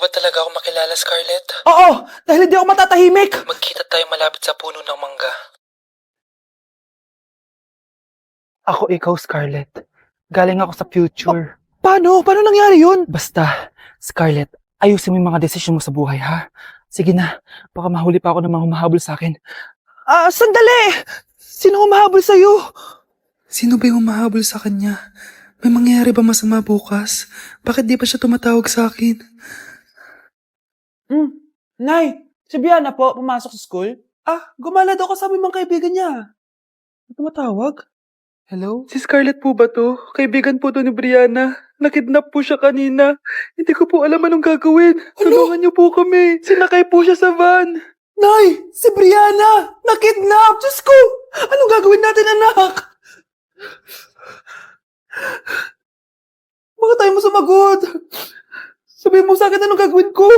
ba talaga ako makilala, Scarlett? Oo, dahil hindi ako matatahimik. Magkita tayo malapit sa puno ng mangga. Ako ikaw, Scarlett. Galing ako sa future. Paano? Paano nangyari yun? Basta, Scarlett, ayusin mo yung mga desisyon mo sa buhay, ha? Sige na, baka mahuli pa ako ng mga humahabol sa akin. Sandali! Sino humahabol sa'yo? Sino ba yung humahabol sa kanya? May mangyayari ba masama bukas? Bakit di pa siya tumatawag sa akin? Nay, si Biana po, pumasok sa school. Gumala daw kasama yung mga kaibigan niya. Tumatawag? Hello? Si Scarlett po ba to? Kaibigan po to ni Brianna. Nakidnap po siya kanina. Hindi ko po alam anong gagawin. Tulungan niyo po kami. Sinakay po siya sa van. Nay, si Brianna! Nakidnap! Diyos ko! Anong gagawin natin, anak? Bakit tayo mo sumagot? Sabihin mo sa akin anong gagawin ko?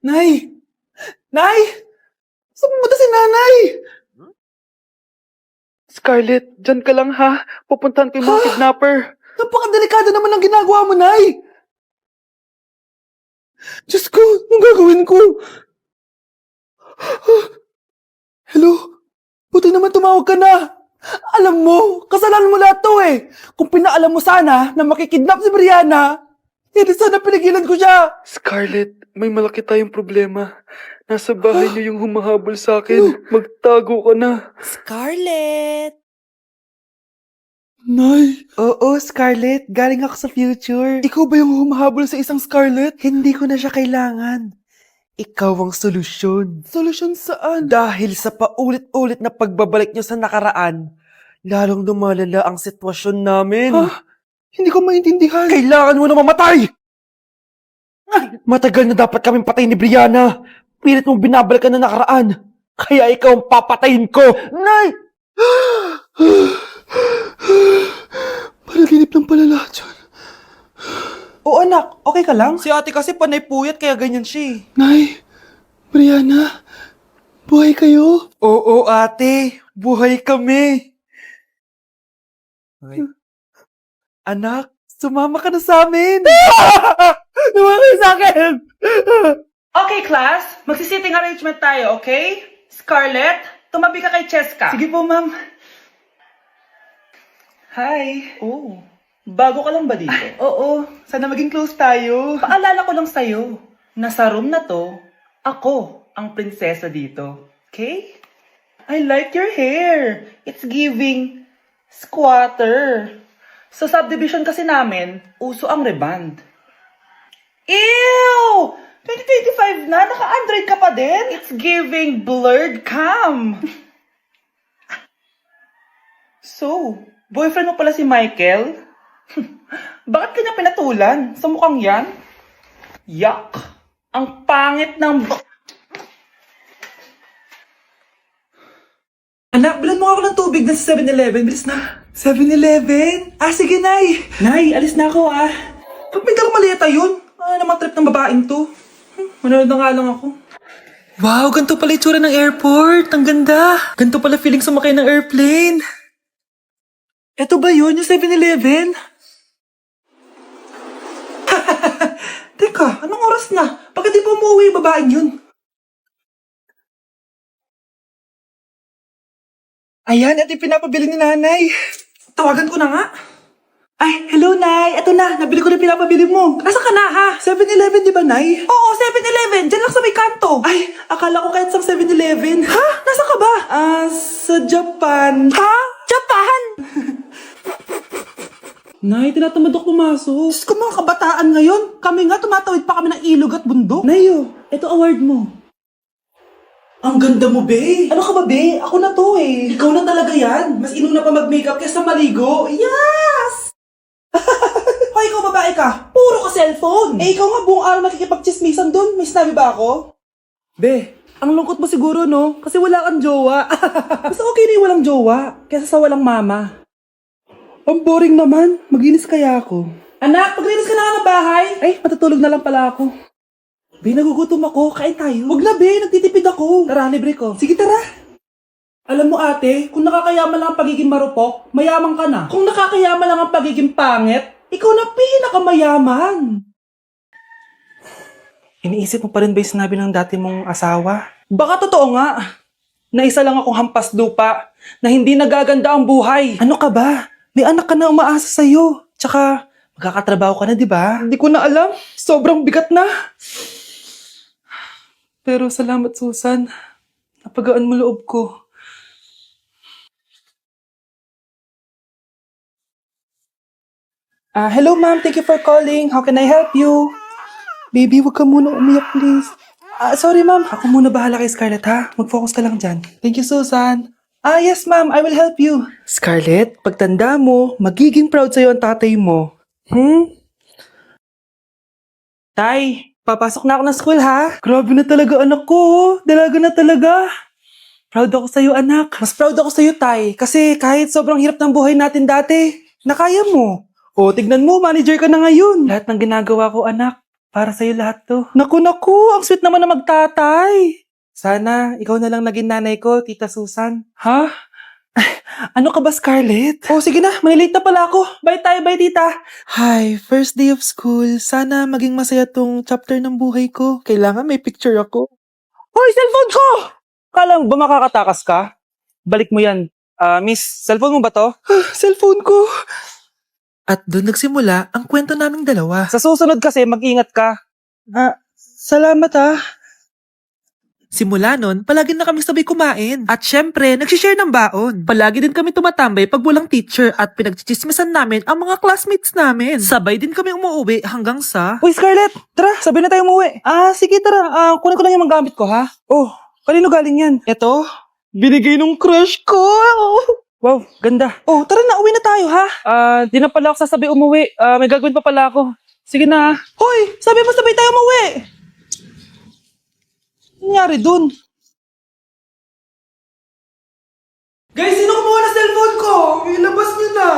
Nay! Nay! Saan pumunta si nanay? Scarlett, dyan ka lang ha. Pupuntahan ko yung mga kidnapper. Napakadelikado naman ang ginagawa mo, Nay! Diyos ko, anong gagawin ko? Hello? Buti naman tumawag ka na. Alam mo, kasalanan mo lahat to eh. Kung pinaalam mo sana na makikidnap si Brianna, hindi sana pinigilan ko siya. Scarlett, may malaki tayong problema. Nasa bahay niyo yung humahabol sa akin. Magtago ka na. Scarlett! Nay. Oo, Scarlett. Galing ako sa future. Ikaw ba yung humahabol sa isang Scarlett? Hindi ko na siya kailangan. Ikaw ang solusyon. Solusyon saan? Dahil sa paulit-ulit na pagbabalik niyo sa nakaraan, lalong lumalala ang sitwasyon namin. Hindi ko maintindihan. Kailangan mo na mamatay! Matagal na dapat kaming patayin ni Brianna. Pilit mong binabalikan na nakaraan. Kaya ikaw ang papatayin ko. Nay! Panaginip lang pala lahat yun. Oo anak, okay ka lang? Si ate kasi panay puyat kaya ganyan siya. Nay, Brianna, buhay kayo? Oo ate, buhay kami. Anak, sumama ka na sa amin. Sumama kayo sa akin. Okay, class. Magsisitting arrangement tayo, okay? Scarlett, tumabi ka kay Cheska. Sige po, ma'am. Hi. Oh, bago ka lang ba dito? Oo, sana maging close tayo. Paalala ko lang sa'yo, na sa room na to, ako ang prinsesa dito. Okay? I like your hair. It's giving squatter. Sa subdivision kasi namin, uso ang reband. Ew! 2025 na, naka-Android ka pa din? It's giving blurred cam. So, boyfriend mo pala si Michael? Bakit kanya pinatulan? Sa mukhang yan? Yuck! Ang pangit ng... Anak, bilan mo ako ng tubig na sa 7-Eleven. Bilis na. 7-Eleven? Sige, Nay. Nay, alis na ako, Ba't may dalang maleta yun? Ano naman trip ng babaeng to? Manonood na nga lang ako. Wow, ganito pala itsura ng airport. Ang ganda. Ganito pala feeling sumakay ng airplane. Eto ba yun, yung 7-Eleven? Teka, anong oras na? Bakit di pa umuwi yung babaeng yun? Ayan, ito yung pinapabili ni nanay. Tawagan ko na nga. Ay, hello, Nay. Eto na, nabili ko na yung pinapabili mo. Nasaan ka na, ha? 7-Eleven, di ba, Nay? Oo, 7-Eleven. Diyan lang sa may kanto. Ay, akala ko kahit sa 7-Eleven. Ha? Nasaan ka ba? Sa Japan. Ha? Japan? Nay, tinatamad ako pumasok. Diyos ko, mga kabataan ngayon. Kami nga, tumatawid pa kami ng ilog at bundok. Nayo, ito award mo. Ang ganda mo, be. Ano ka ba, be? Ako na to, eh. Ikaw na talaga yan. Mas inuna pa mag-makeup kaysa maligo. Yes! Hoy, ikaw babae ka. Puro ka cellphone. Ikaw nga buong araw nakikipag-chismisan doon. May sinabi ba ako? Be, ang lungkot mo siguro, no? Kasi wala kang jowa. Mas okay na yung walang jowa kaysa sa walang mama. Ang boring naman. Maginis kaya ako. Anak, paglinis ka na nga ng bahay. Ay, matutulog na lang pala ako. Be, nagugutom ako. Kain tayo. Wag na, be. Nagtitipid ako. Tara, libre ko. Sige, tara. Alam mo, ate, kung nakakayaman lang ang pagiging marupok, mayaman ka na. Kung nakakayaman lang ang pagiging pangit, ikaw na pinakamayaman. Iniisip mo pa rin ba yung sinabi ng dati mong asawa? Baka totoo nga, na isa lang akong hampas lupa, na hindi nagaganda ang buhay. Ano ka ba? May anak ka na umaasa sa'yo. Tsaka, magkakatrabaho ka na, di ba? Hindi ko na alam. Sobrang bigat na. Pero salamat, Susan. Napagaan mo loob ko. Hello ma'am, thank you for calling. How can I help you? Baby, wag ka muna umiyak, please. Sorry ma'am, ako muna bahala kay Scarlett ha. Mag-focus ka lang dyan. Thank you, Susan. Yes ma'am, I will help you. Scarlett, pagtanda mo, magiging proud sa'yo ang tatay mo. Tay, papasok na ako ng school ha. Grabe na talaga anak ko, oh. Dalaga na talaga. Proud ako sa'yo anak. Mas proud ako sa'yo tay, kasi kahit sobrang hirap ng buhay natin dati, nakaya mo. O, tignan mo, manager ka na ngayon. Lahat ng ginagawa ko, anak, para sa'yo lahat to. Naku, ang sweet naman na magtatay. Sana, ikaw na lang naging nanay ko, Tita Susan. Ha? Ano ka ba, Scarlett? Oh, sige na, manilate na pala ako. Bye tayo, bye, Tita. Hi, first day of school. Sana maging masaya tong chapter ng buhay ko. Kailangan may picture ako. Hoy, cellphone ko! Kala mo ba makakatakas ka? Balik mo yan. Miss, cellphone mo ba to? Cellphone ko. At doon nagsimula ang kwento naming dalawa. Sa susunod kasi, mag-ingat ka. Salamat Simula nun, palagi na kami sabay kumain. At syempre, nagsishare ng baon. Palagi din kami tumatambay pag walang teacher at pinagchichismisan namin ang mga classmates namin. Sabay din kami umuwi hanggang sa... Uy, Scarlett! Tara, sabay na tayo umuwi. Sige, tara. Kunin ko lang yung mga gamit ko, ha? Oh, kanino galing yan? Eto, binigay nung crush ko. Wow, ganda. Oh, tara na, uwi na tayo, ha? Di na pala ako sasabi umuwi. May gagawin pa pala ako. Sige na. Hoy, sabi mo sabay tayo umuwi. Ano nangyari dun? Guys, sino kumuha na cellphone ko? Ilabas niyo na.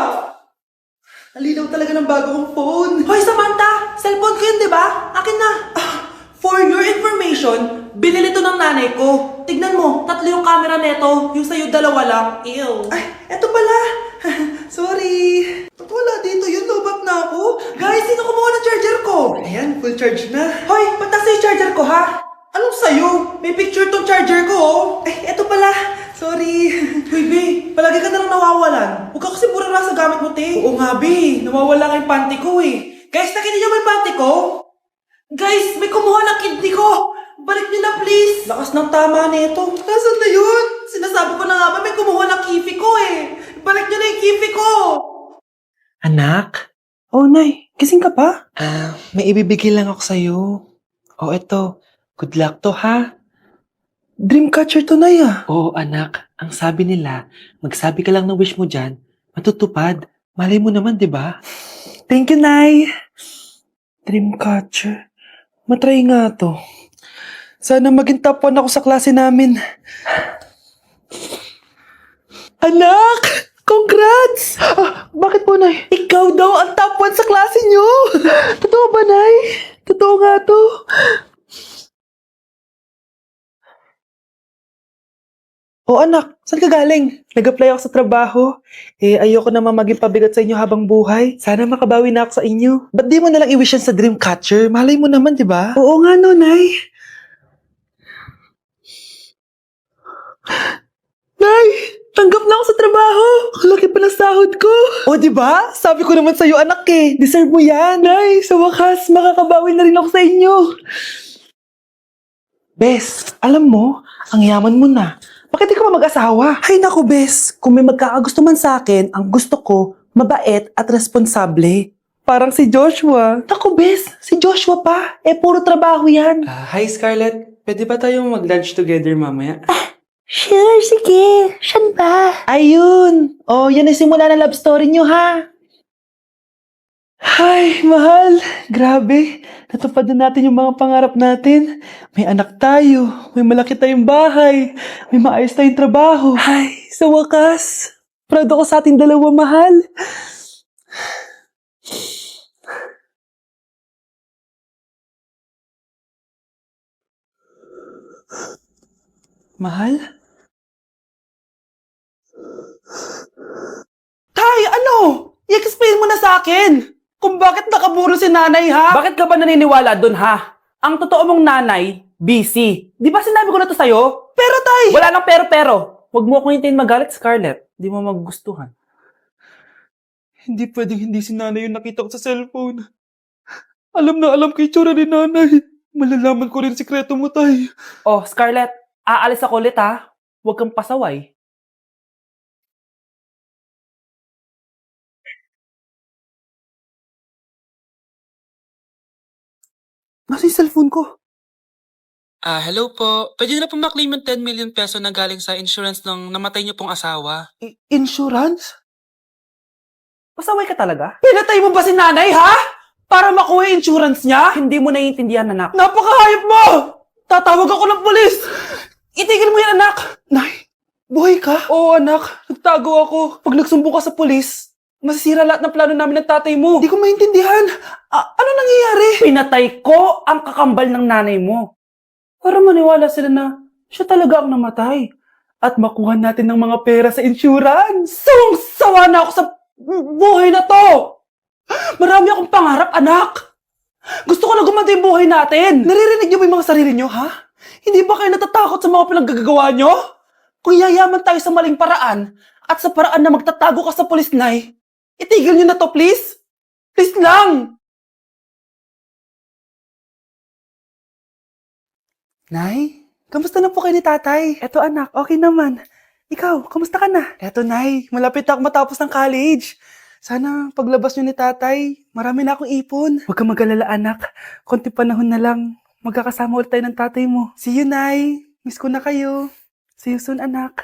Alinaw talaga ng bago kong phone. Hoy, Samantha! Cellphone ko yun, di ba? Akin na. For your information, binili to ng nanay ko. Tignan mo, 3 yung camera neto. Yung sa'yo 2 lang. Ew. Ay, eto pala. Sorry. Ba't wala dito yun? Lobat na ako. Guys, sino kumuha ng charger ko? Ayan, full charge na. Hoy, ba't nasa yung charger ko, ha? Anong sa'yo? May picture tong charger ko, oh. Ay, eto pala. Sorry. Uy, B, palagi ka na lang nawawalan. Huwag ka kasi burara sa gamit mo, te. Oo nga, B. Nawawala nga yung panty ko, eh. Guys, nakita niyo ba yung panty ko? Guys, may kumuha ng kidney ko. Balik niyo na, please. Lakas ng tama nito. Nasaan na yun? Sinasabi ko na nga ba, may kumuha ng kifi ko, eh. Balik niyo na yung kifi ko. Anak? Oh, Nay. Gising ka pa? May ibibigay lang ako sa'yo. Oh, eto. Good luck to, ha? Dreamcatcher to, Nay, Oo, anak. Ang sabi nila, magsabi ka lang ng wish mo dyan, matutupad. Malay mo naman, di ba? Thank you, Nay. Dreamcatcher. Matry nga to. Sana maging top 1 ako sa klase namin. Anak! Congrats! Bakit po, Nay? Ikaw daw ang top 1 sa klase nyo! Totoo ba, Nay? Totoo nga to. Oh anak, saan ka galing? Nag-apply ako sa trabaho. Ayoko naman maging pabigat sa inyo habang buhay. Sana makabawi na ako sa inyo. Ba't di mo nalang i-wish yan sa Dreamcatcher? Malay mo naman, di ba? Oo nga no, Nay. Nay, tanggap na ako sa trabaho. Ang laki pa ng sahod ko. O, di ba? Sabi ko naman sa'yo, anak eh. Deserve mo yan. Nay, sa wakas, makakabawi na rin ako sa inyo. Bes, alam mo, ang yaman mo na. Bakit di ka pa mag-asawa? Ay naku, Bes. Kung may magkakagusto man sa akin, ang gusto ko, mabait at responsable. Parang si Joshua. Naku, Bes. Si Joshua pa. Puro trabaho yan. Hi Scarlett, pwede ba tayong mag-lunch together mamaya? Sure, sige. Saan ba? Ayun. Oh, yan ay simula ng love story nyo, ha? Ay, mahal. Grabe. Natupad na natin yung mga pangarap natin. May anak tayo. May malaki tayong bahay. May maayos tayong trabaho. Ay, sa wakas. Proud ako sa ating dalawa, mahal. Mahal? Tay, ano? I-explain mo na sa akin. Kung bakit nakaburo si nanay, ha? Bakit ka ba naniniwala dun, ha? Ang totoo mong nanay, busy. Di ba sinabi ko na to sa'yo? Pero tay! Wala nang pero-pero. Huwag mo akong hintayin magalit, Scarlett. Di mo magugustuhan. Hindi pwedeng hindi si nanay yung nakita ko sa cellphone. Alam na alam ko yung tsura ni nanay. Malalaman ko rin sikreto mo, tay. Oh, Scarlett, aalis ako ulit ha. Huwag kang pasaway. Nasa yung cellphone ko? Hello po. Pwede na po maklaim yung 10 million peso na galing sa insurance ng namatay niyo pong asawa. Insurance? Pasaway ka talaga? Pinatay mo ba si nanay, ha? Para makuha yung insurance niya? Hindi mo naiintindihan, anak. Napakahayop mo! Tatawag ako ng polis! Itigil mo yan, anak! Nay, buhay ka? Oo, anak. Nagtago ako. Pag nagsumbong ka sa polis, masisira lahat ng plano namin ng tatay mo. Hindi ko maintindihan. Ano nangyayari? Pinatay ko ang kakambal ng nanay mo. Para maniwala sila na siya talaga ang namatay. At makuha natin ng mga pera sa insurance. Sawang-sawa na ako sa buhay na to! Marami akong pangarap, anak! Gusto ko na gumanda yung buhay natin! Naririnig niyo ba yung mga sarili niyo, ha? Hindi ba kayo natatakot sa mga pinaggagawa niyo? Kung yayaman tayo sa maling paraan at sa paraan na magtatago ka sa pulis, Nay, itigil niyo na to, please! Please lang! Nay, kamusta na po kayo ni tatay? Eto anak, okay naman. Ikaw, kamusta ka na? Eto nay, malapit ako matapos ng college. Sana paglabas niyo ni tatay, marami na akong ipon. Huwag kang mag-alala anak, konti panahon na lang. Magkakasama ulit tayo ng tatay mo. See you, Nay. Miss ko na kayo. See you soon, anak.